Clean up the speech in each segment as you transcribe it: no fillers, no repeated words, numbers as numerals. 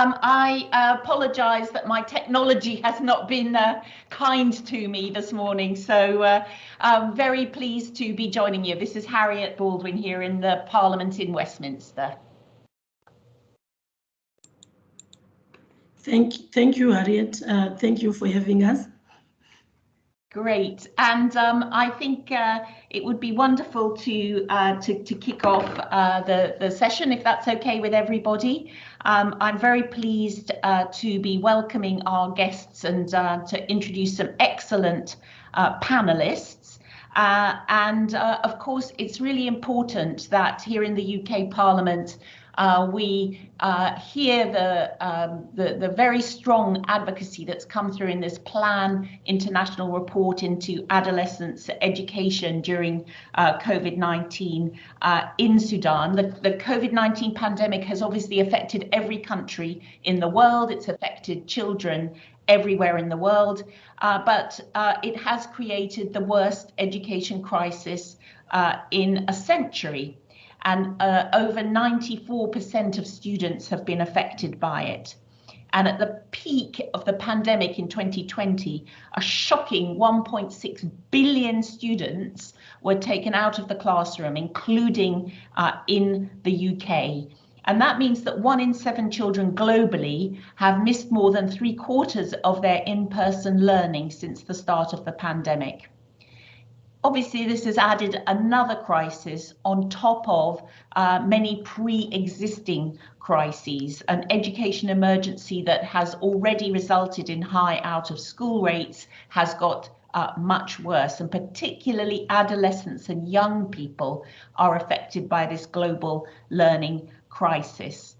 I apologise that my technology has not been kind to me this morning, so I'm very pleased to be joining you. This is Harriet Baldwin here in the Parliament in Westminster. Thank you, Harriet. Thank you for having us. Great, and I think it would be wonderful to kick off the session, if that's okay with everybody. I'm very pleased to be welcoming our guests and to introduce some excellent panelists. Of course, it's really important that here in the UK Parliament we hear the very strong advocacy that's come through in this Plan International report into adolescents' education during COVID-19 in Sudan. The COVID-19 pandemic has obviously affected every country in the world. It's affected children everywhere in the world, but it has created the worst education crisis in a century. And over 94% of students have been affected by it. And at the peak of the pandemic in 2020, a shocking 1.6 billion students were taken out of the classroom, including in the UK. And that means that 1 in 7 children globally have missed more than 3/4 of their in-person learning since the start of the pandemic. Obviously, this has added another crisis on top of many pre-existing crises. An education emergency that has already resulted in high out-of-school rates has got much worse, and particularly adolescents and young people are affected by this global learning crisis.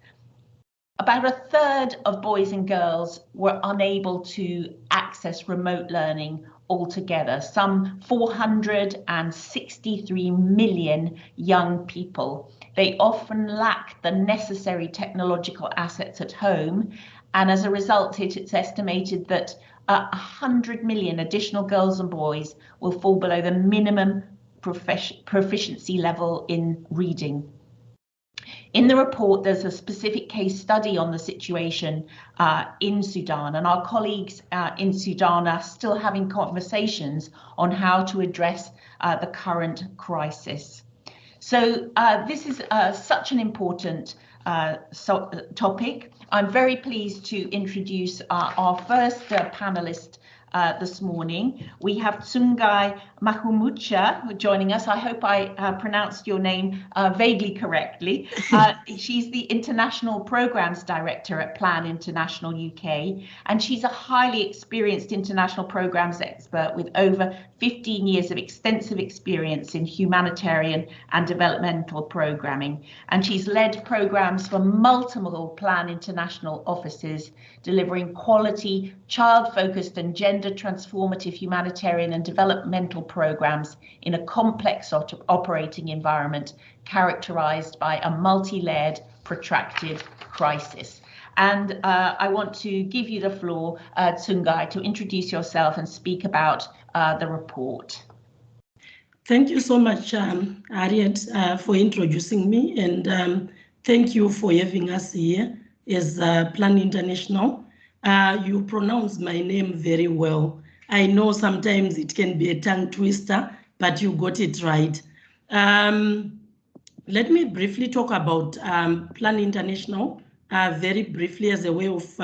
About 1/3 of boys and girls were unable to access remote learning altogether. Some 463 million young people. They often lack the necessary technological assets at home, and as a result, it's estimated that 100 million additional girls and boys will fall below the minimum proficiency level in reading. In the report, there's a specific case study on the situation in Sudan, and our colleagues in Sudan are still having conversations on how to address the current crisis. So this is such an important topic. I'm very pleased to introduce our first panelist this morning. We have Tsungai Mahumucha joining us. I hope I pronounced your name vaguely correctly. She's the International Programs Director at Plan International UK, and she's a highly experienced international programs expert with over 15 years of extensive experience in humanitarian and developmental programming. And she's led programs for multiple Plan International offices, delivering quality, child-focused and gender-transformative humanitarian and developmental programs in a complex operating environment characterized by a multi-layered, protracted crisis. And I want to give you the floor, Tsungai, to introduce yourself and speak about the report. Thank you so much, Harriet, for introducing me, and thank you for having us here as Plan International. You pronounce my name very well. I know sometimes it can be a tongue twister, but you got it right. Let me briefly talk about Plan International, very briefly as a way of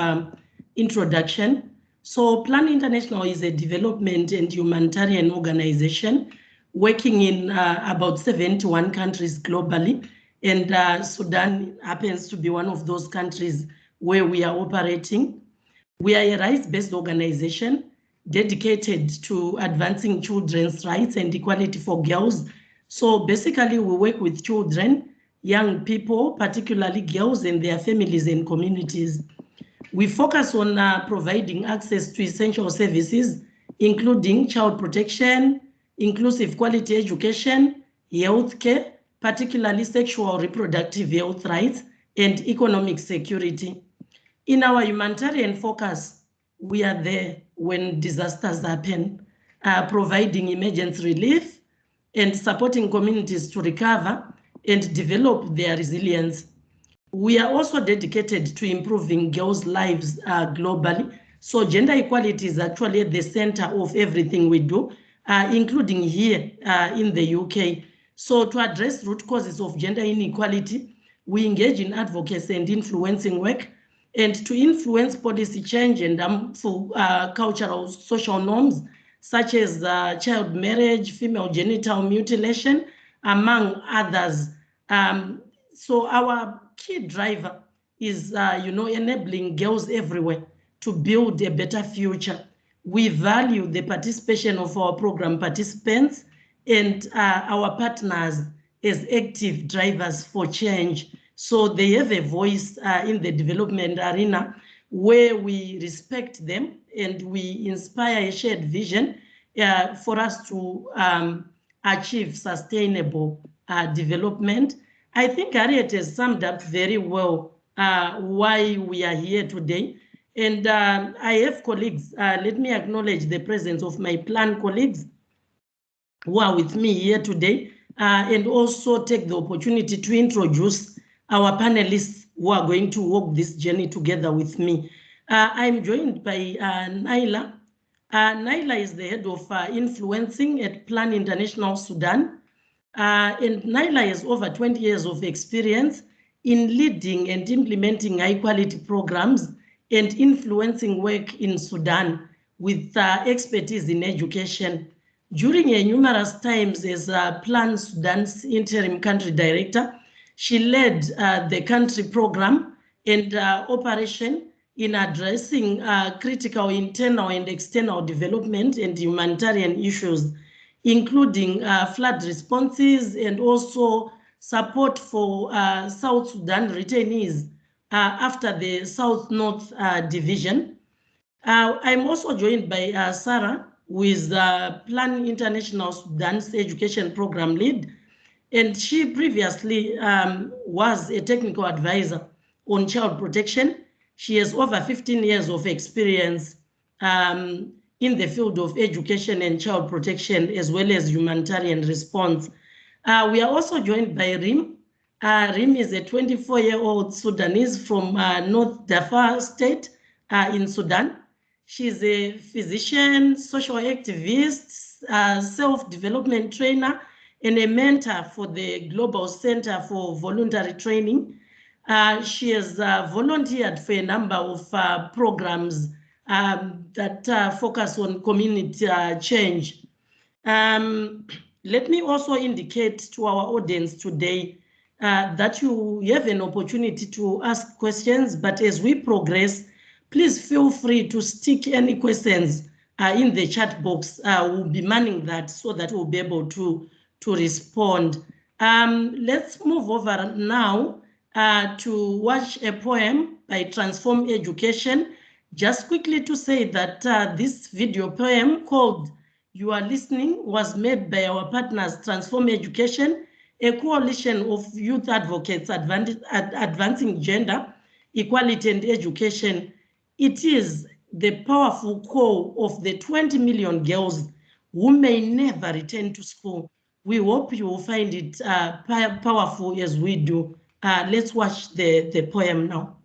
introduction. So Plan International is a development and humanitarian organization working in about 71 countries globally. And Sudan happens to be one of those countries where we are operating. We are a rights-based organization dedicated to advancing children's rights and equality for girls. So basically, we work with children, young people, particularly girls and their families and communities. We focus on providing access to essential services, including child protection, inclusive quality education, healthcare, particularly sexual reproductive health rights, and economic security. In our humanitarian focus, we are there when disasters happen, providing emergency relief and supporting communities to recover and develop their resilience. We are also dedicated to improving girls' lives globally. So gender equality is actually at the center of everything we do, including here in the UK. So to address root causes of gender inequality, we engage in advocacy and influencing work, and to influence policy change and harmful cultural social norms, such as child marriage, female genital mutilation, among others. So our key driver is, enabling girls everywhere to build a better future. We value the participation of our program participants and our partners as active drivers for change. So they have a voice in the development arena where we respect them and we inspire a shared vision for us to achieve sustainable development. I think Harriet has summed up very well why we are here today. And I have colleagues. Let me acknowledge the presence of my plan colleagues who are with me here today, and also take the opportunity to introduce our panelists who are going to walk this journey together with me. I'm joined by Naila. Naila is the head of influencing at Plan International Sudan. And Naila has over 20 years of experience in leading and implementing high quality programs and influencing work in Sudan with expertise in education. During her numerous times as Plan Sudan's interim country director, she led the country program and operation in addressing critical internal and external development and humanitarian issues, including flood responses and also support for South Sudan returnees after the South-North division. I'm also joined by Sarah, who is Plan International Sudan's education program lead, and she previously was a technical advisor on child protection. She has over 15 years of experience in the field of education and child protection, as well as humanitarian response. We are also joined by Rim. Rim is a 24-year-old Sudanese from North Darfur State in Sudan. She's a physician, social activist, self-development trainer, and a mentor for the Global Center for Voluntary Training. She has volunteered for a number of programs that focus on community change. Let me also indicate to our audience today that you have an opportunity to ask questions, but as we progress, please feel free to stick any questions in the chat box. We'll be manning that so that we'll be able to respond. Let's move over now to watch a poem by Transform Education. Just quickly to say that this video poem called You Are Listening was made by our partners Transform Education, a coalition of youth advocates advancing gender, equality and education. It is the powerful call of the 20 million girls who may never return to school. We hope you will find it powerful as we do. Let's watch the poem now.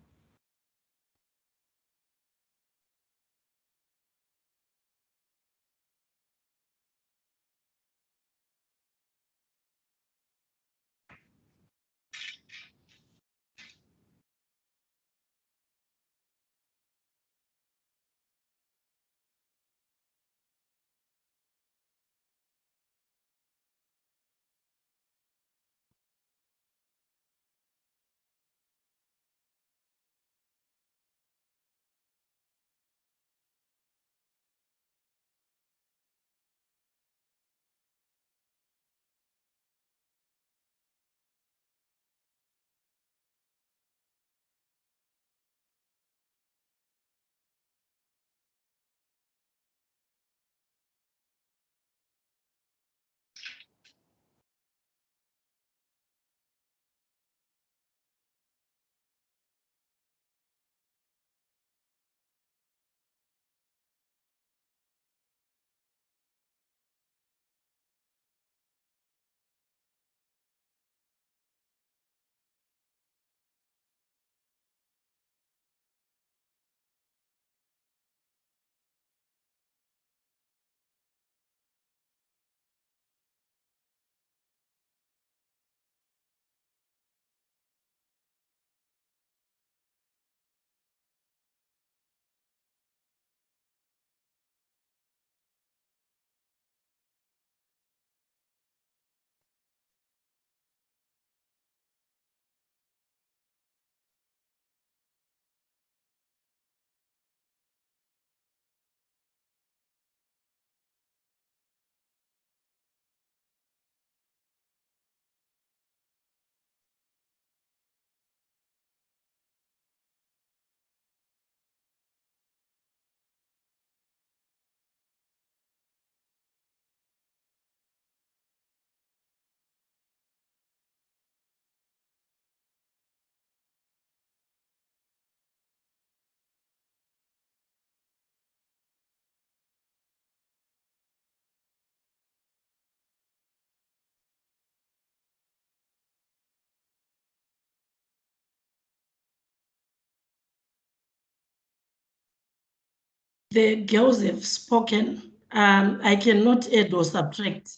The girls have spoken. I cannot add or subtract.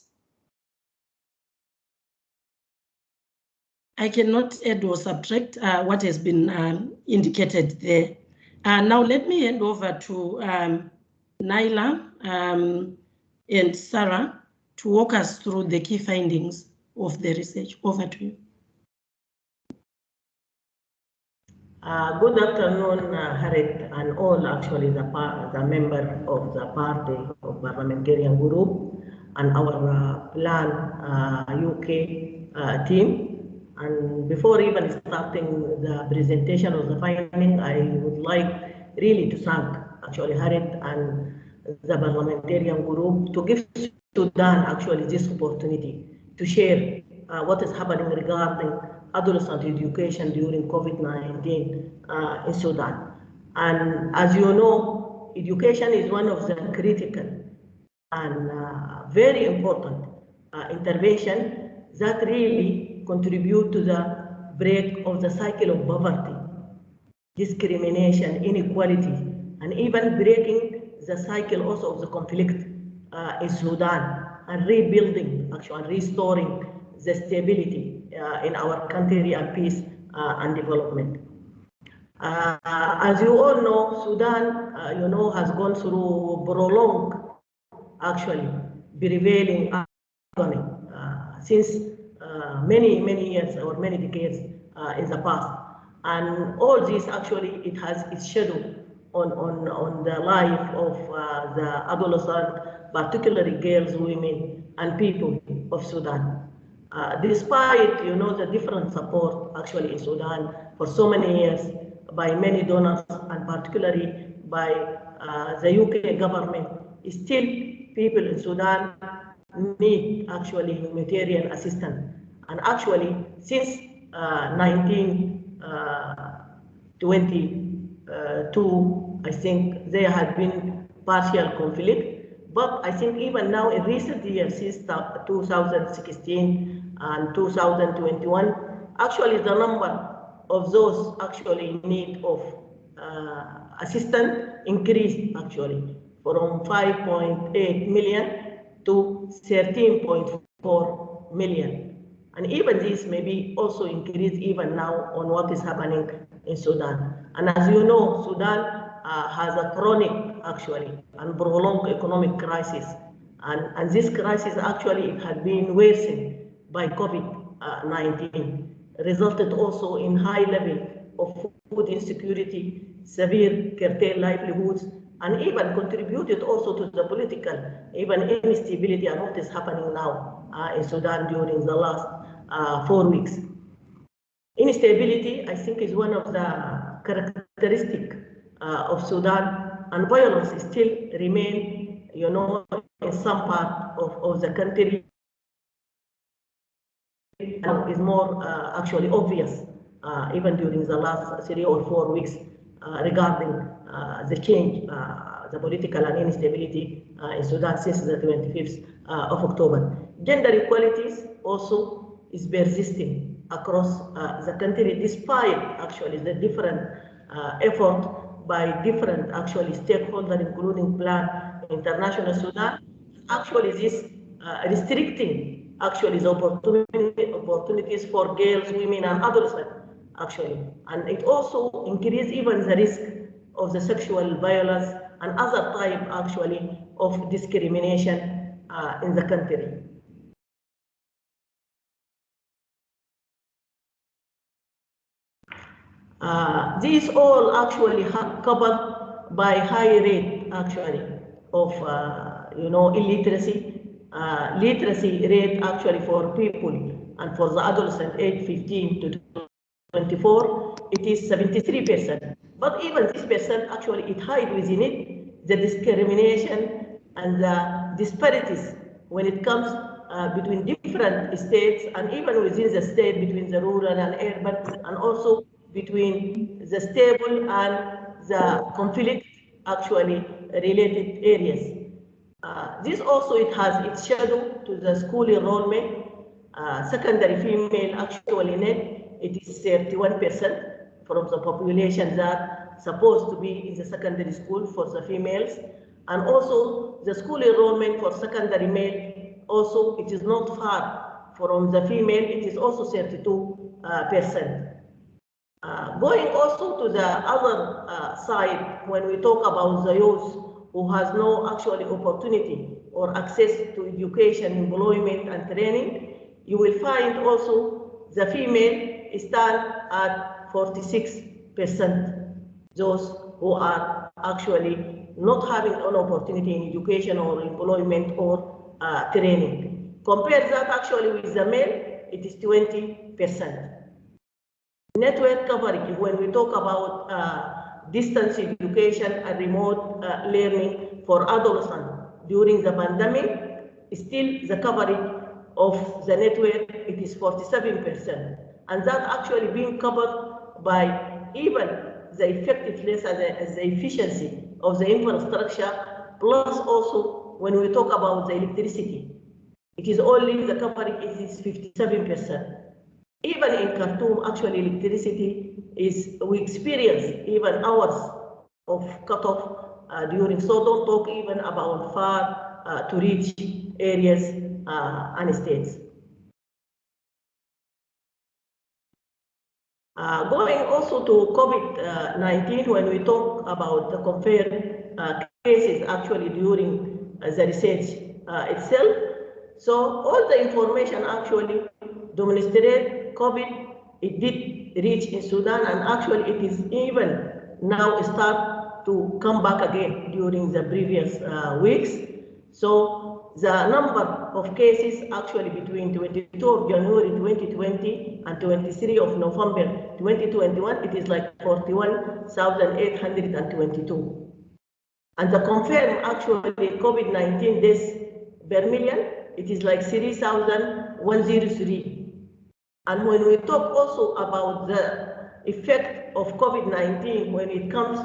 I cannot add or subtract what has been indicated there. Now let me hand over to Naila and Sarah to walk us through the key findings of the research. Over to you. Good afternoon, Harriet, and all actually the member of the party of Parliamentarian Group and our Plan UK team. And before even starting the presentation of the finding, I would like really to thank actually Harriet and the Parliamentarian Group to give Sudan actually this opportunity to share what is happening regarding adolescent education during COVID-19 in Sudan. And as you know, education is one of the critical and very important intervention that really contribute to the break of the cycle of poverty, discrimination, inequality, and even breaking the cycle also of the conflict in Sudan and rebuilding, actually restoring the stability in our country and peace and development. As you all know, Sudan, has gone through prolonged, actually, prevailing agony since many years or many decades in the past. And all this actually, it has its shadow on the life of the adolescent, particularly girls, women, and people of Sudan. Despite, the different support actually in Sudan for so many years by many donors and particularly by the UK government, still people in Sudan need actually humanitarian assistance. And actually, since 1922, I think there had been partial conflict. But I think even now in recent years, since 2016 and 2021, actually the number of those actually in need of assistance increased actually from 5.8 million to 13.4 million. And even this may be also increased even now on what is happening in Sudan. And as you know, Sudan has a chronic actually and prolonged economic crisis. And this crisis actually it had been worsened by COVID-19, resulted also in high level of food insecurity, severe curtailed livelihoods, and even contributed also to the political, even instability and what is happening now in Sudan during the last 4 weeks. Instability, I think, is one of the characteristics of Sudan, and violence still remain, in some part of the country. Is more actually obvious, even during the last 3 or 4 weeks regarding the change, the political and instability in Sudan since the 25th of October. Gender equalities also is persisting across the country, despite actually the different effort by different actually stakeholders, including Plan International Sudan. Actually, this restricting actually the opportunities for girls, women, and adolescents actually, and it also increases even the risk of the sexual violence and other type actually of discrimination in the country. These all actually coupled by high rate actually of illiteracy. Literacy rate actually for people and for the adolescent age 15 to 24, it is 73%. But even this percent actually it hides within it the discrimination and the disparities when it comes between different states and even within the state between the rural and urban, and also between the stable and the conflict actually related areas. This also it has its shadow to the school enrollment. Secondary female actually net it is 31% from the population that supposed to be in the secondary school for the females. And also the school enrollment for secondary male, also it is not far from the female, it is also 32%. Going also to the other side, when we talk about the youth who has no actually opportunity or access to education, employment and training, you will find also the female stand at 46%, those who are actually not having an opportunity in education or employment or training. Compare that actually with the male, it is 20%. Network coverage, when we talk about distance education and remote learning for adolescents during the pandemic, still the coverage of the network, it is 47%. And that actually being covered by even the effectiveness and the efficiency of the infrastructure, plus also when we talk about the electricity, it is only the coverage is 57%. Even in Khartoum, actually electricity is, we experience even hours of cutoff during, so don't talk even about far to reach areas and states. Going also to COVID-19, when we talk about the compared cases actually during the research itself, so all the information actually demonstrate COVID, it did reach in Sudan, and actually it is even now start to come back again during the previous weeks. So the number of cases actually between 22 of January 2020 and 23 of November 2021, it is like 41,822. And the confirmed actually COVID-19 deaths per million, it is like 3,103. And when we talk also about the effect of COVID-19 when it comes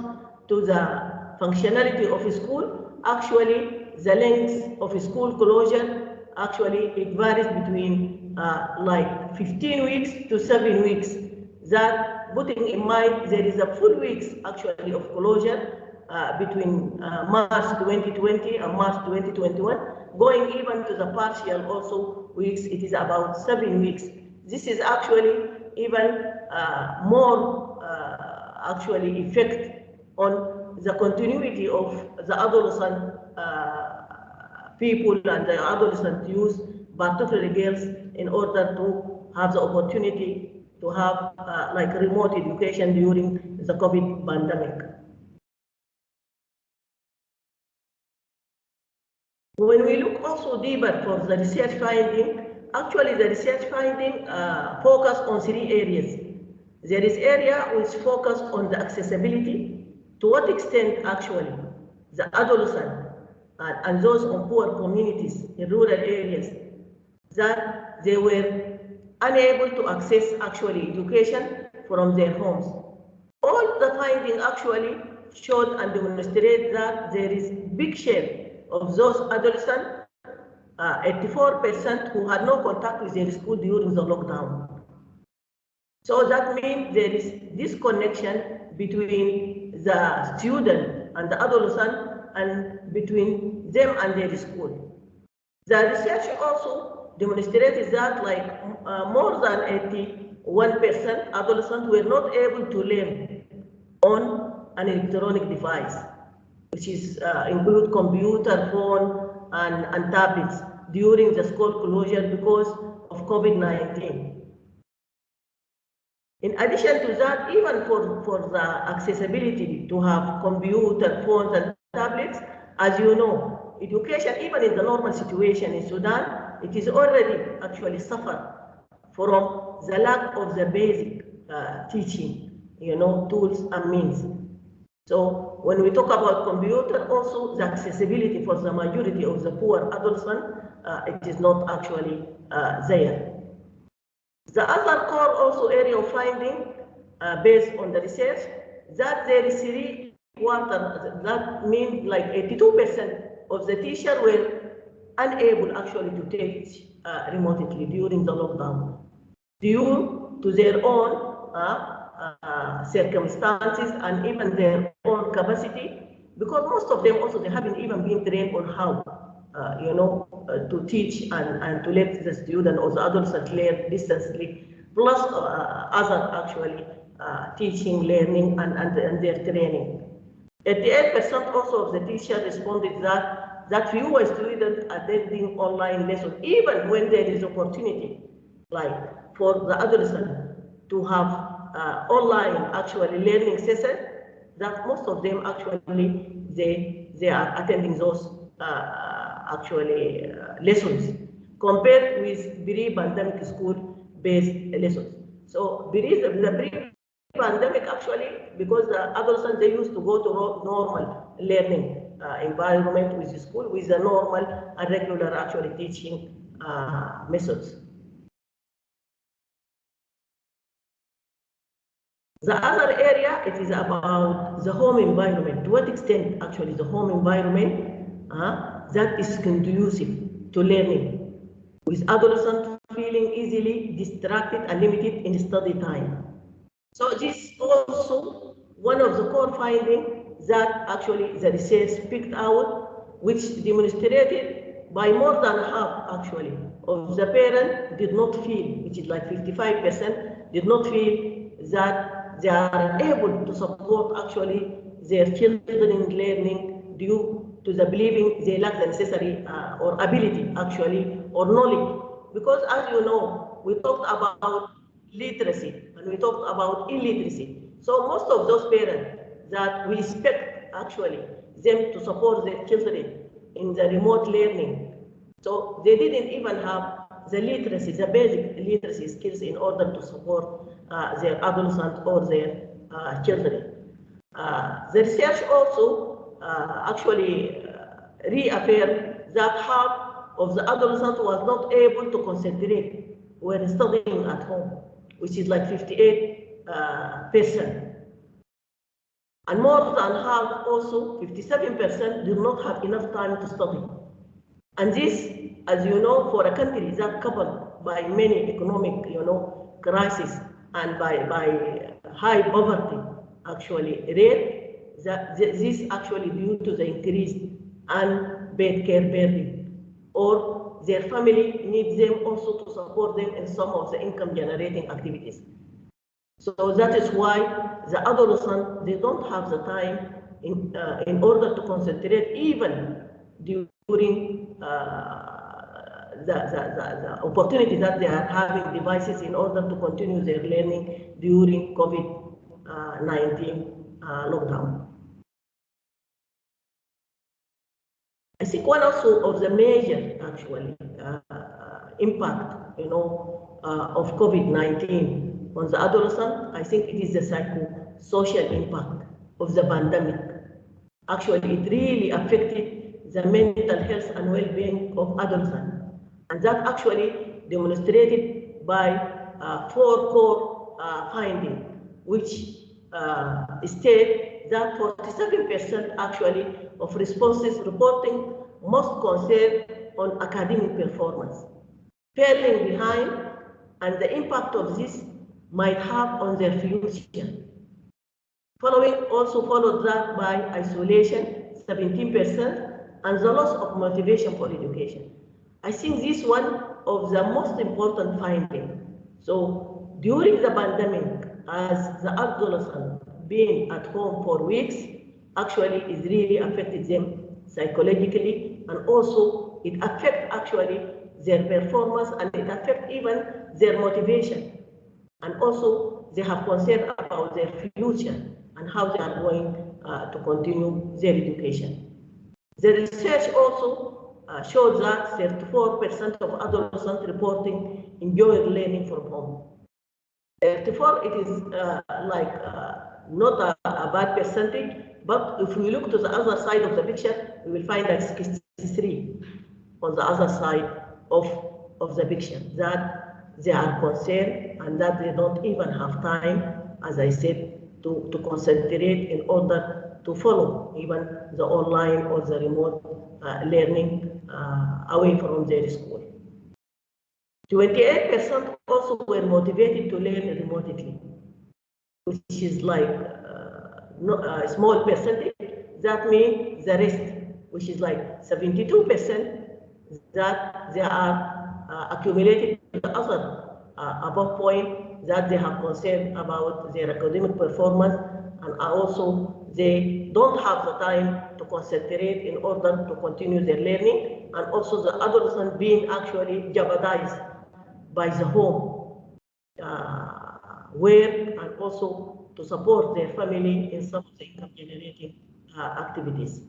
to the functionality of a school, actually the length of a school closure, actually it varies between like 15 weeks to 7 weeks. That putting in mind there is a full weeks actually of closure between March 2020 and March 2021, going even to the partial also weeks, it is about 7 weeks. This is actually even more actually effect on the continuity of the adolescent people and the adolescent youth, particularly girls, in order to have the opportunity to have like remote education during the COVID pandemic. When we look also deeper for the research finding, actually the research finding focus on 3 areas. There is area which focus on the accessibility, to what extent actually the adolescent and those on poor communities in rural areas, that they were unable to access actually education from their homes. All the finding actually showed and demonstrated that there is big share of those adolescents, 84% who had no contact with their school during the lockdown. So that means there is disconnection between the student and the adolescent and between them and their school. The research also demonstrated that like more than 81% adolescents were not able to learn on an electronic device, which is include computer, phone, and tablets during the school closure because of COVID-19. In addition to that, even for the accessibility to have computer, phones, and tablets, as you know, education, even in the normal situation in Sudan, it is already actually suffered from the lack of the basic teaching, tools and means. So when we talk about computer, also the accessibility for the majority of the poor adolescents, it is not actually there. The other core also area of finding based on the research, that there is 3/4, that means like 82% of the teachers were unable actually to teach remotely during the lockdown due to their own circumstances and even their own capacity, because most of them also, they haven't even been trained on how, to teach and to let the student or the adolescent learn distantly, plus other actually teaching, learning, and their training. 88% also of the teachers responded that fewer students attending online lessons, even when there is opportunity, like for the adolescent to have online actually learning session, that most of them actually they are attending those lessons compared with pre-pandemic school-based lessons. So the pre-pandemic actually, because the adolescents, they used to go to normal learning environment with the school, with the normal and regular actually teaching methods. The other area, it is about the home environment. To what extent actually the home environment that is conducive to learning, with adolescents feeling easily distracted and limited in study time. So this is also one of the core findings that actually the research picked out, which demonstrated by more than half actually of the parents did not feel, which is like 55%, did not feel that they are able to support actually their children in learning due to the believing they lack the necessary or ability actually or knowledge. Because as you know, we talked about literacy and we talked about illiteracy. So most of those parents that we expect actually them to support their children in the remote learning, so they didn't even have the literacy, the basic literacy skills in order to support their adolescents or their children. The research also actually reaffirmed that half of the adolescents was not able to concentrate when studying at home, which is like 58%. And more than half also, 57%, do not have enough time to study. And this, as you know, for a country that coupled by many economic, crises and by high poverty actually rate, this actually due to the increased unpaid care burden, or their family needs them also to support them in some of the income generating activities. So that is why the adolescents, they don't have the time in order to concentrate even during the opportunity that they are having devices in order to continue their learning during COVID-19 lockdown. I think one also of the major actually impact, of COVID-19 on the adolescent, I think it is the psychosocial impact of the pandemic. Actually, it really affected the mental health and well-being of adolescents. And that actually demonstrated by 4 core findings, which state that 47% actually of responses reporting most concern on academic performance, falling behind, and the impact of this might have on their future. Followed that by isolation, 17%, and the loss of motivation for education. I think this is one of the most important findings. So during the pandemic, as the adolescent being at home for weeks, actually it really affected them psychologically, and also it affects actually their performance, and it affects even their motivation. And also they have concern about their future and how they are going to continue their education. The research also showed that 34% of adolescents reporting enjoying learning from home. 34, it is not a bad percentage, but if we look to the other side of the picture, we will find that 63 on the other side of the picture, that they are concerned and that they don't even have time, as I said, to concentrate in order to follow even the online or the remote learning away from their school. 28% also were motivated to learn remotely, which is like a small percentage. That means the rest, which is like 72%, that they are accumulated to the other above point that they have concern about their academic performance, and also they don't have the time to concentrate in order to continue their learning, and also the adolescent being actually jeopardized by the home work, and also to support their family in some of the income generating activities.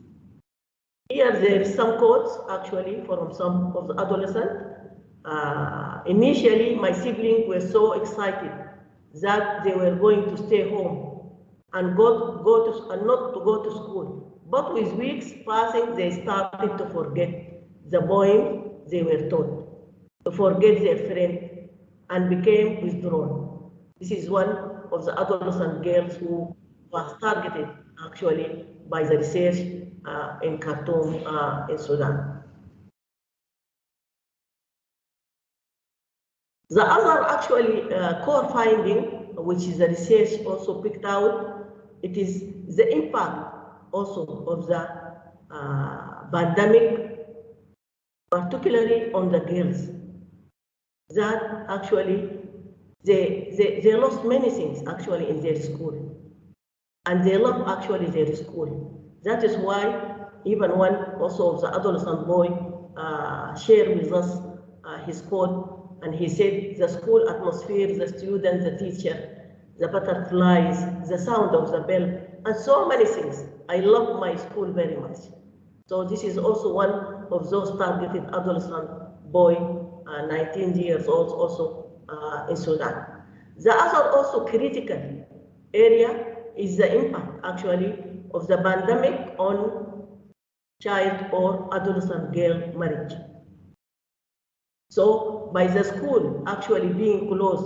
Here there is some quotes actually from some of the adolescents. Initially, my siblings were so excited that they were going to stay home and not to go to school. But with weeks passing, they started to forget the poems they were taught, to forget their friend, and became withdrawn. This is one of the adolescent girls who was targeted actually by the research in Khartoum in Sudan. The other actually core finding, which is the research also picked out, it is the impact also of the pandemic, particularly on the girls, that actually they lost many things actually in their school, and they love actually their school. That is why even one also of the adolescent boy shared with us his quote, and he said, the school atmosphere, the students, the teacher, the butterflies, the sound of the bell, and so many things. I love my school very much. So this is also one of those targeted adolescent boy, 19 years old, also in Sudan. The other also critical area is the impact actually of the pandemic on child or adolescent girl marriage. So by the school actually being closed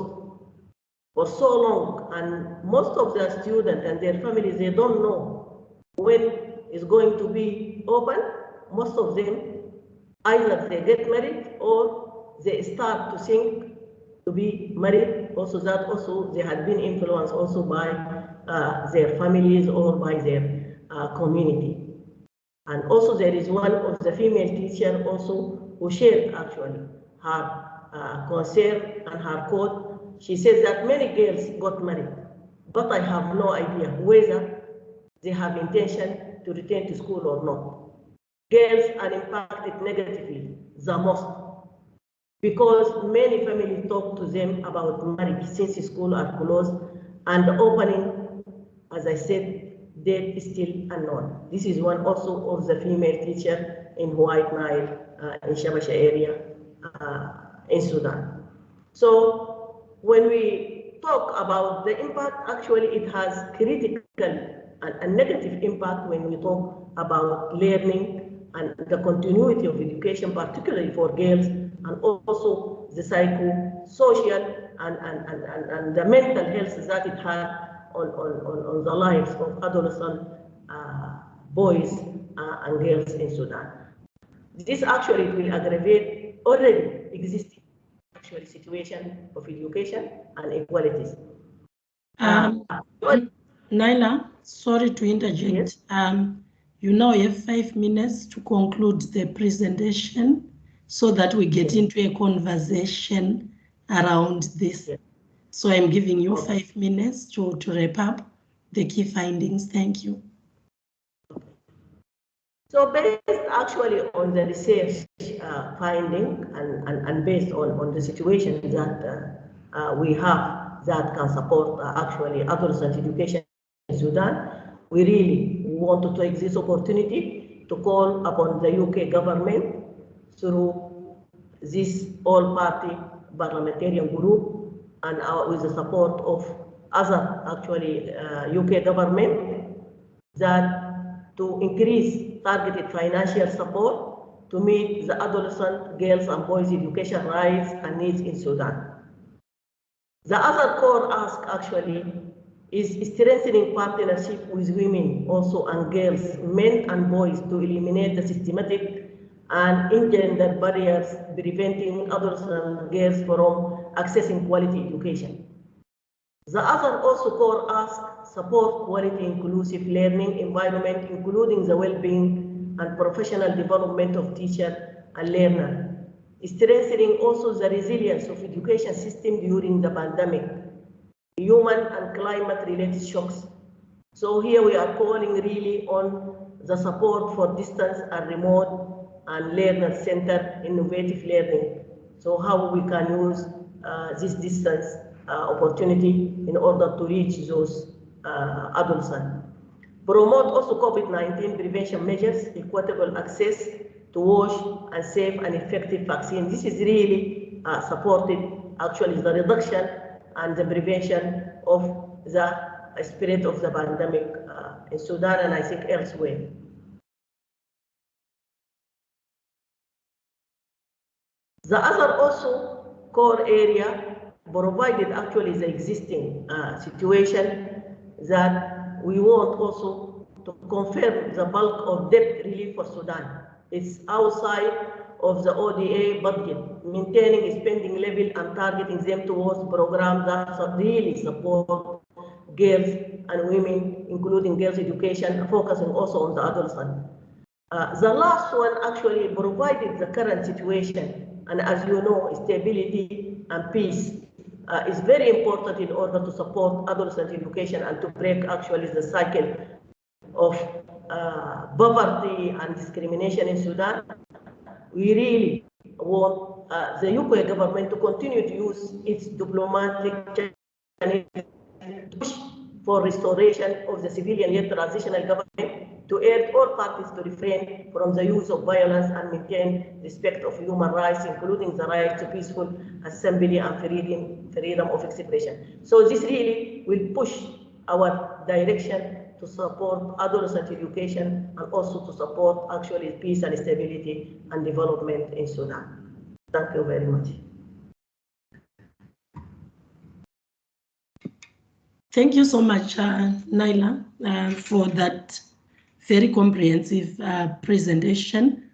for so long, and most of the students and their families, they don't know when it's going to be open. Most of them, either they get married or they start to think to be married. Also that also they had been influenced also by their families or by their community. And also there is one of the female teachers also who shared actually her concern and her quote. She says that many girls got married, but I have no idea whether they have intention to return to school or not. Girls are impacted negatively the most, because many families talk to them about marriage since schools are closed, and the opening, as I said, date is still unknown. This is one also of the female teacher in White Nile, in Shabasha area, in Sudan. So when we talk about the impact, actually it has critical and negative impact when we talk about learning and the continuity of education, particularly for girls, and also the psychosocial and the mental health that it had on the lives of adolescent boys and girls in Sudan. This actually will aggravate already existing actually situation of education and equalities. Naila, sorry to interject. Yes. You now have 5 minutes to conclude the presentation so that we get into a conversation around this. Yes. So I'm giving you 5 minutes to wrap up the key findings. Thank you. So based actually on the research finding and based on the situation that we have that can support actually adolescent education in Sudan, we really want to take this opportunity to call upon the UK government through this all-party parliamentarian group and with the support of other actually UK government, that to increase targeted financial support to meet the adolescent girls and boys education rights and needs in Sudan. The other core ask actually is strengthening partnership with women also and girls, men and boys, to eliminate the systematic and engendered barriers preventing adolescent girls from accessing quality education. The other also core ask support quality inclusive learning environment, including the well-being and professional development of teacher and learner. Strengthening also the resilience of education system during the pandemic, human and climate-related shocks. So here we are calling really on the support for distance and remote and learner-centered innovative learning. So how we can use this distance opportunity in order to reach those adolescents. Promote also COVID-19 prevention measures, equitable access to wash and safe and effective vaccine. This is really supported actually the reduction and the prevention of the spread of the pandemic in Sudan and I think elsewhere. The other also core area provided actually the existing situation that we want also to confirm the bulk of debt relief for Sudan. It's outside of the ODA budget, maintaining spending level and targeting them towards programs that really support girls and women, including girls' education, focusing also on the adolescent. The last one actually provided the current situation, and as you know, stability and peace is very important in order to support adolescent education and to break actually the cycle of poverty and discrimination in Sudan. We really want the UK government to continue to use its diplomatic channels to push for restoration of the civilian-led transitional government, to urge all parties to refrain from the use of violence and maintain respect of human rights, including the right to peaceful assembly and freedom of expression. So this really will push our direction to support adolescent education and also to support actually peace and stability and development in Sudan. Thank you very much. Thank you so much, Naila, for that very comprehensive presentation.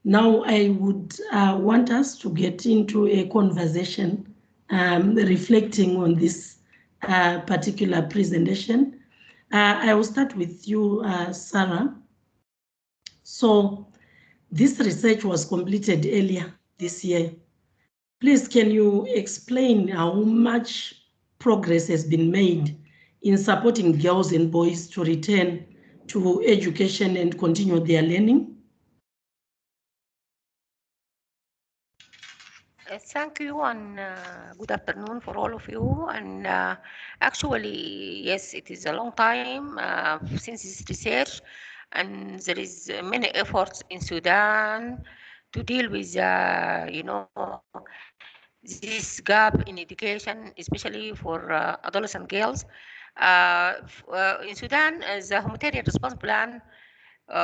Now I would want us to get into a conversation reflecting on this particular presentation. I will start with you, Sarah. So this research was completed earlier this year. Please, can you explain how much progress has been made in supporting girls and boys to return to education and continue their learning? Thank you and good afternoon for all of you. And actually, yes, it is a long time since this research, and there is many efforts in Sudan to deal with, this gap in education, especially for adolescent girls. In Sudan, the humanitarian response plan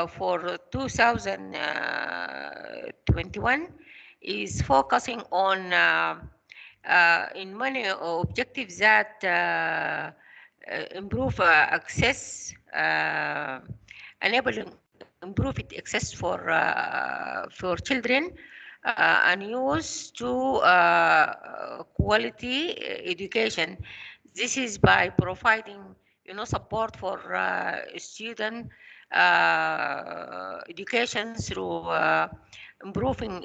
for 2021 is focusing on in many objectives that improve access, enabling improved access for children and youth to quality education. This is by providing, support for student education through improving,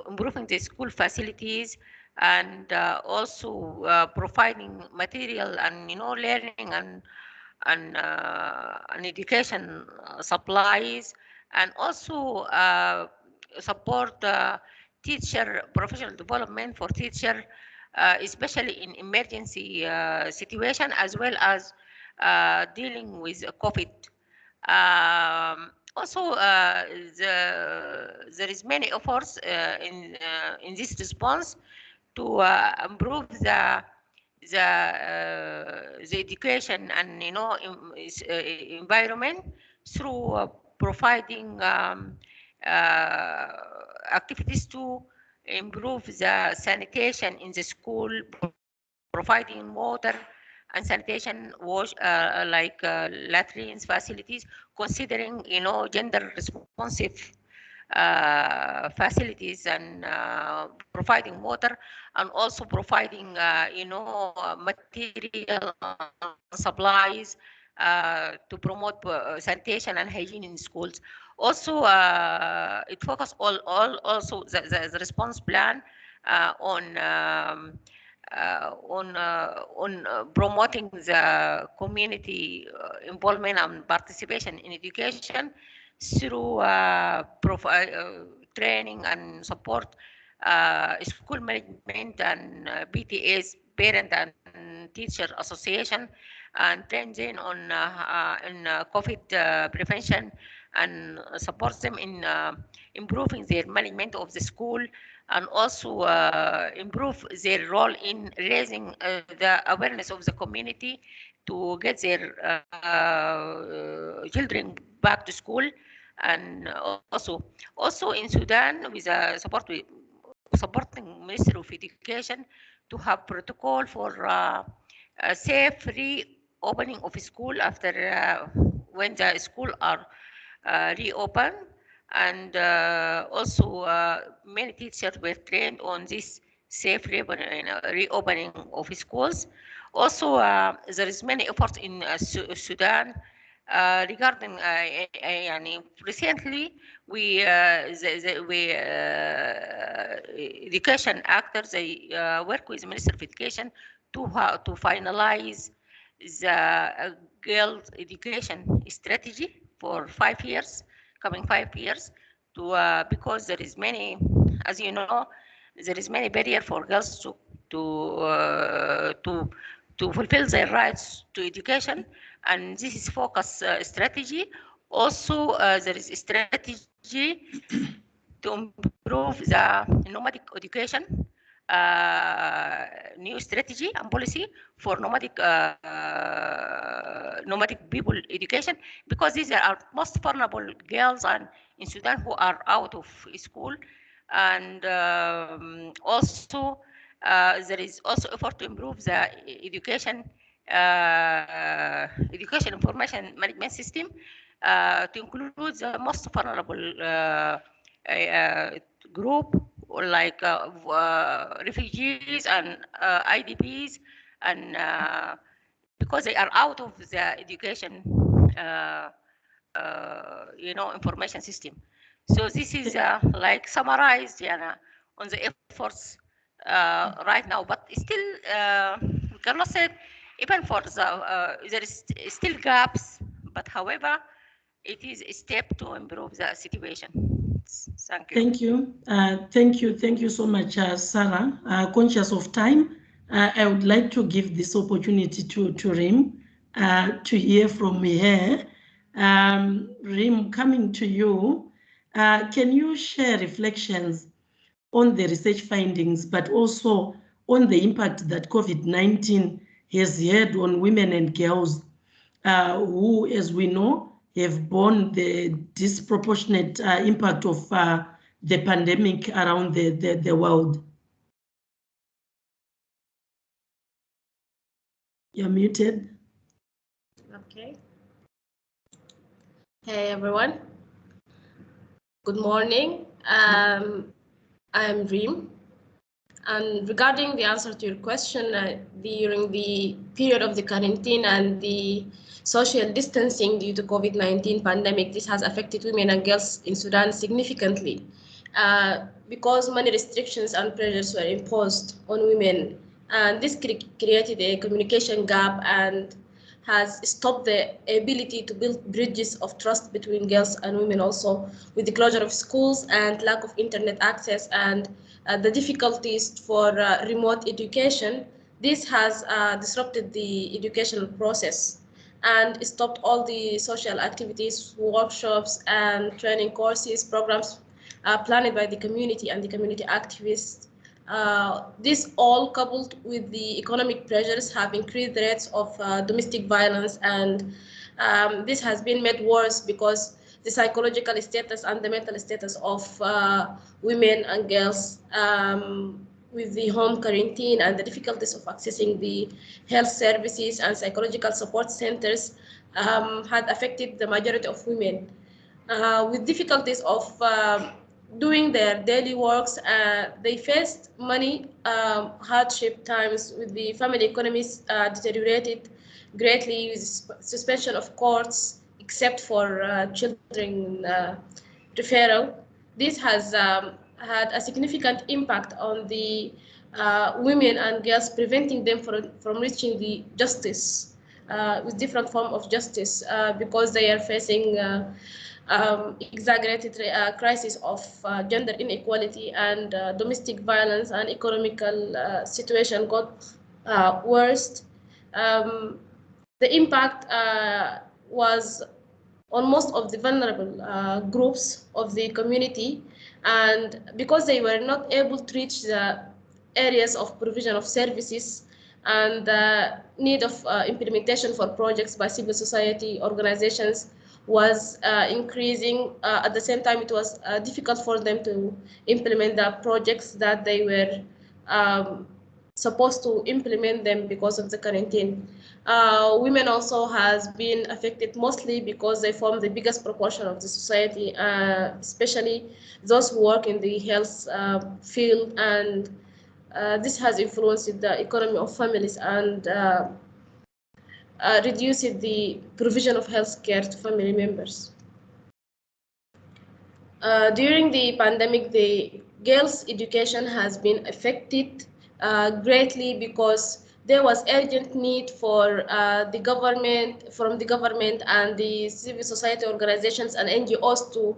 improving the school facilities, and also providing material and learning and education supplies, and also support teacher professional development for teacher, especially in emergency situation, as well as dealing with COVID. Also, there is many efforts in this response to improve the education and environment through providing activities to improve the sanitation in the school, providing water and sanitation, wash latrines facilities, considering gender responsive facilities and providing water, and also providing material supplies to promote sanitation and hygiene in schools. Also, it focuses also the response plan on promoting the community involvement and participation in education through training and support school management and PTAs, parent and teacher association, and train them on COVID prevention, and support them in improving their management of the school, and also improve their role in raising the awareness of the community to get their children back to school. And also in Sudan, with supporting Ministry of Education to have protocol for a safe reopening of school after when the school are reopened. And also many teachers were trained on this safe reopening of schools. Also, there is many efforts in Sudan regarding recently we education actors, they work with the Ministry of Education to finalize the girls education strategy for 5 years, coming 5 years, to because there is many, as you know, there is many barrier for girls to fulfill their rights to education, and this is focus strategy. Also, there is a strategy to improve the nomadic education, new strategy and policy for nomadic people education, because these are most vulnerable girls and in Sudan who are out of school. And also there is also effort to improve the education information management system to include the most vulnerable group, like refugees and IDPs, and because they are out of the education information system. So this is like summarized on the efforts right now, but still we cannot say even for the there is still gaps, but however it is a step to improve the situation. Thank you. Thank you so much, Sarah. Conscious of time, I would like to give this opportunity to Rim to hear from her. Rim, coming to you, can you share reflections on the research findings, but also on the impact that COVID-19 has had on women and girls who, as we know, have borne the disproportionate impact of the pandemic around the world? You're muted. Okay. Hey everyone. Good morning. I'm Reem. And regarding the answer to your question, during the period of the quarantine and the social distancing due to COVID-19 pandemic, this has affected women and girls in Sudan significantly because many restrictions and pressures were imposed on women. And this created a communication gap and has stopped the ability to build bridges of trust between girls and women. Also, with the closure of schools and lack of internet access and the difficulties for remote education, this has disrupted the educational process and stopped all the social activities, workshops, and training courses, programs planned by the community and the community activists. This all coupled with the economic pressures have increased the rates of domestic violence, and this has been made worse because the psychological status and the mental status of women and girls with the home quarantine and the difficulties of accessing the health services and psychological support centers had affected the majority of women. With difficulties of doing their daily works, they faced many hardship times with the family economies deteriorated greatly with suspension of courts except for children referral. This has had a significant impact on the women and girls, preventing them from reaching the justice with different form of justice because they are facing exaggerated crisis of gender inequality and domestic violence, and economical situation got worse. The impact was on most of the vulnerable groups of the community, and because they were not able to reach the areas of provision of services and the need of implementation for projects by civil society organizations was increasing. At the same time, it was difficult for them to implement the projects that they were supposed to implement them because of the quarantine. Women also has been affected mostly because they form the biggest proportion of the society, especially those who work in the health field, and this has influenced the economy of families and reduced the provision of health care to family members. During the pandemic, the girls' education has been affected greatly because there was urgent need for from the government and the civil society organizations and NGOs to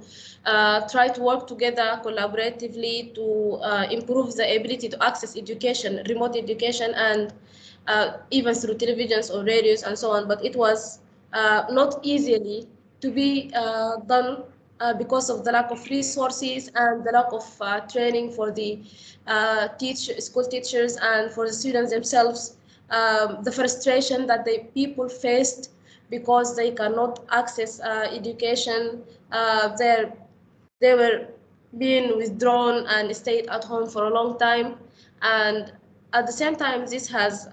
try to work together collaboratively to improve the ability to access education, remote education, and even through televisions or radios and so on. But it was not easily to be done because of the lack of resources and the lack of training for the school teachers and for the students themselves. The frustration that the people faced because they cannot access education, they were being withdrawn and stayed at home for a long time, and at the same time, this has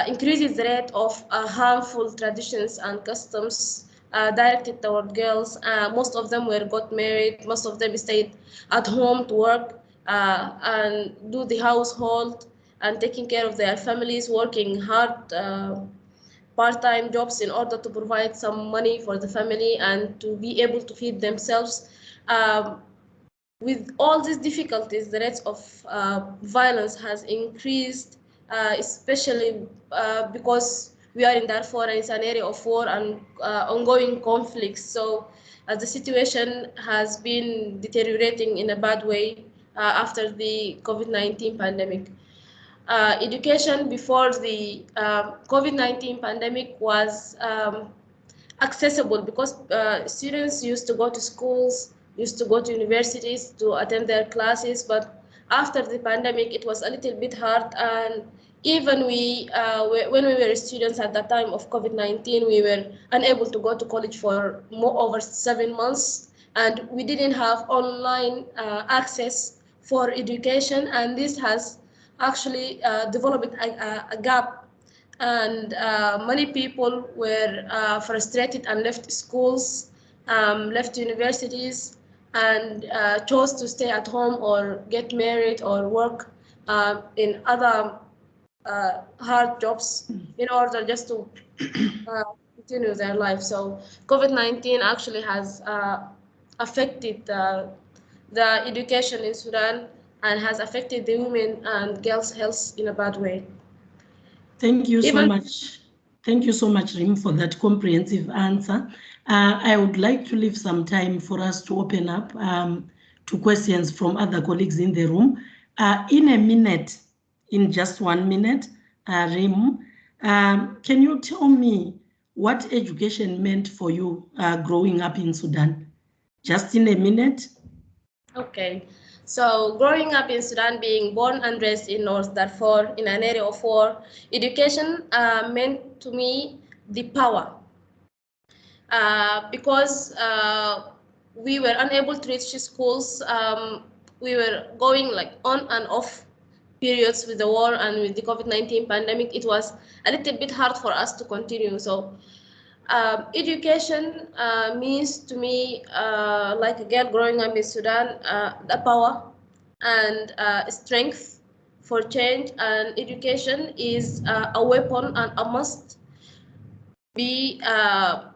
increases the rate of harmful traditions and customs directed toward girls. Most of them got married. Most of them stayed at home to work and do the household and taking care of their families, working hard part-time jobs in order to provide some money for the family and to be able to feed themselves. With all these difficulties, the rates of violence has increased, especially because we are in Darfur and it's an area of war and ongoing conflicts. So the situation has been deteriorating in a bad way after the COVID-19 pandemic. Education before the COVID-19 pandemic was accessible because students used to go to schools, used to go to universities to attend their classes, but after the pandemic it was a little bit hard, and even when we were students at the time of COVID-19, we were unable to go to college for over 7 months, and we didn't have online access for education, and this has actually developed a gap, and many people were frustrated and left schools, left universities, and chose to stay at home or get married or work in other hard jobs in order just to continue their life. So COVID-19 actually has affected the education in Sudan and has affected the women and girls' health in a bad way. Thank you so much. Thank you so much, Rim, for that comprehensive answer. I would like to leave some time for us to open up to questions from other colleagues in the room. In a minute, in just 1 minute, Rim, can you tell me what education meant for you growing up in Sudan? Just in a minute. Okay. So growing up in Sudan, being born and raised in North Darfur in an area of war, education meant to me the power. Because we were unable to reach schools, we were going like on and off periods with the war and with the COVID-19 pandemic. It was a little bit hard for us to continue. So Education means to me, like a girl growing up in Sudan, the power and strength for change, and education is a weapon and a must be, I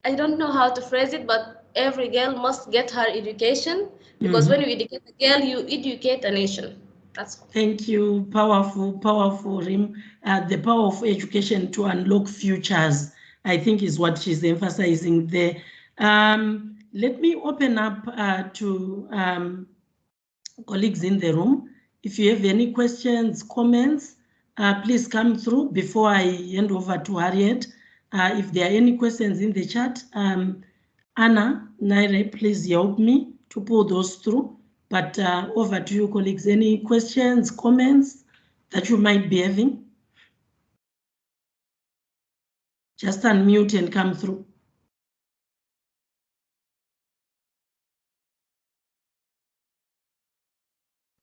don't know how to phrase it, but every girl must get her education, because when you educate a girl, you educate a nation. That's all. Thank you. Powerful, powerful, Rim. The power of education to unlock futures, I think, is what she's emphasizing there. Let me open up to colleagues in the room. If you have any questions, comments, please come through before I hand over to Harriet. If there are any questions in the chat, Anna, Naire, please help me to pull those through. But over to you, colleagues. Any questions, comments that you might be having? Just unmute and come through.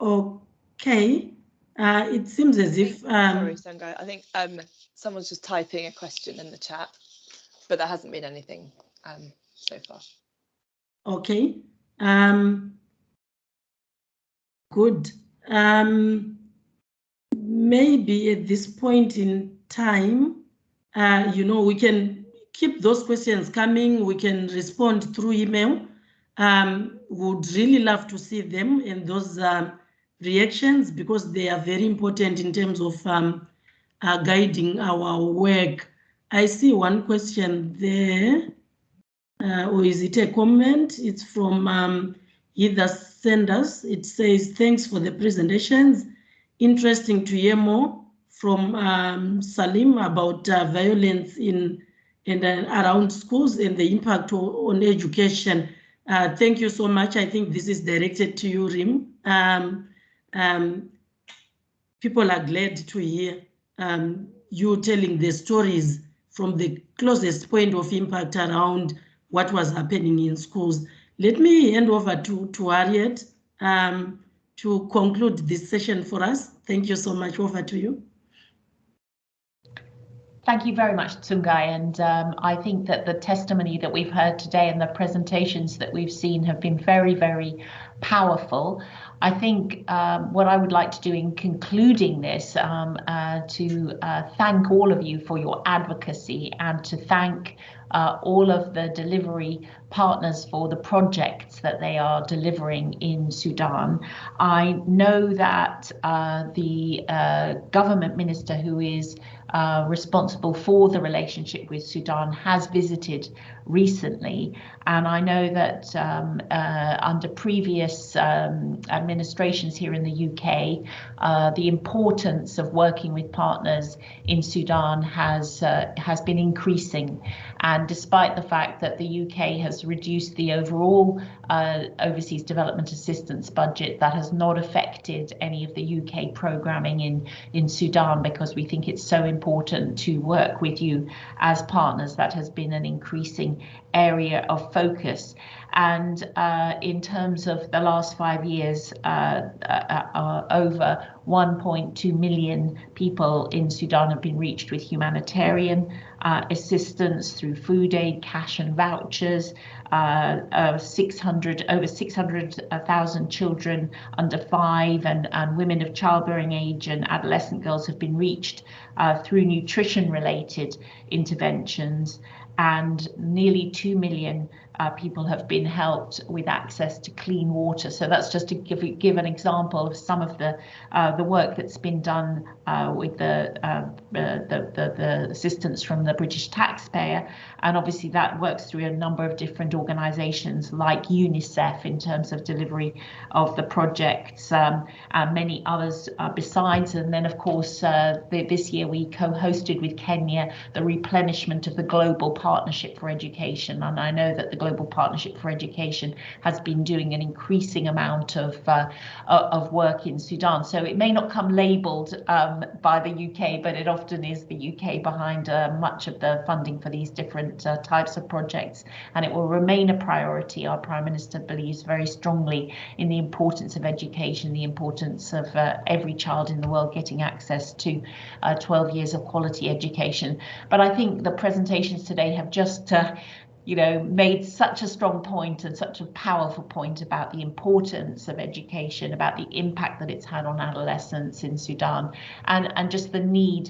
Okay. It seems as if... sorry, Sangai. I think someone's just typing a question in the chat, but there hasn't been anything so far. Okay. Good. Maybe at this point in time, you know, we can keep those questions coming. We can respond through email. Would really love to see them and those reactions, because they are very important in terms of guiding our work. I see one question there. Or is it a comment? It's from either senders. It says, thanks for the presentations. Interesting to hear more from Salim about violence in and around schools and the impact on education. Thank you so much. I think this is directed to you, Rim. People are glad to hear you telling the stories from the closest point of impact around what was happening in schools. Let me hand over to Harriet to conclude this session for us. Thank you so much. Over to you. Thank you very much, Tsungai. And I think that the testimony that we've heard today and the presentations that we've seen have been very, very powerful. I think what I would like to do in concluding this, to thank all of you for your advocacy and to thank all of the delivery partners for the projects that they are delivering in Sudan. I know that the government minister who is responsible for the relationship with Sudan has visited recently, and I know that under previous administrations here in the UK, the importance of working with partners in Sudan has been increasing. And despite the fact that the UK has reduced the overall overseas development assistance budget, that has not affected any of the UK programming in Sudan, because we think it's so important to work with you as partners. That has been an increasing area of focus. And in terms of the last 5 years, over 1.2 million people in Sudan have been reached with humanitarian assistance through food aid, cash and vouchers. Over 600,000 children under 5 and women of childbearing age and adolescent girls have been reached through nutrition-related interventions, and nearly 2 million people have been helped with access to clean water. So that's just to give an example of some of the work that's been done with the assistance from the British taxpayer. And obviously that works through a number of different organisations like UNICEF in terms of delivery of the projects, and many others besides. And then of course this year we co-hosted with Kenya the replenishment of the Global Partnership for Education, and I know that the Global Partnership for Education has been doing an increasing amount of work in Sudan. So it may not come labelled by the UK, but it often is the UK behind much of the funding for these different types of projects, and it will remain a priority. Our Prime Minister believes very strongly in the importance of education, the importance of every child in the world getting access to 12 years of quality education. But I think the presentations today have just made such a strong point and such a powerful point about the importance of education, about the impact that it's had on adolescents in Sudan, and just the need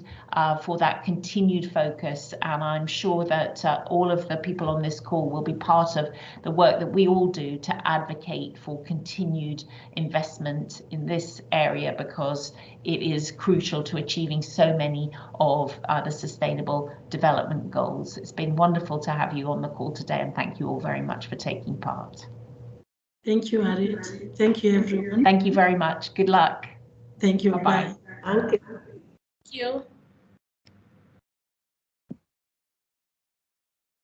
for that continued focus. And I'm sure that all of the people on this call will be part of the work that we all do to advocate for continued investment in this area, because it is crucial to achieving so many of the Sustainable Development Goals. It's been wonderful to have you on the call today, and thank you all very much for taking part. Thank you, Harriet. Thank you, everyone. Thank you very much. Good luck. Thank you. Bye-bye. Thank you. Thank you.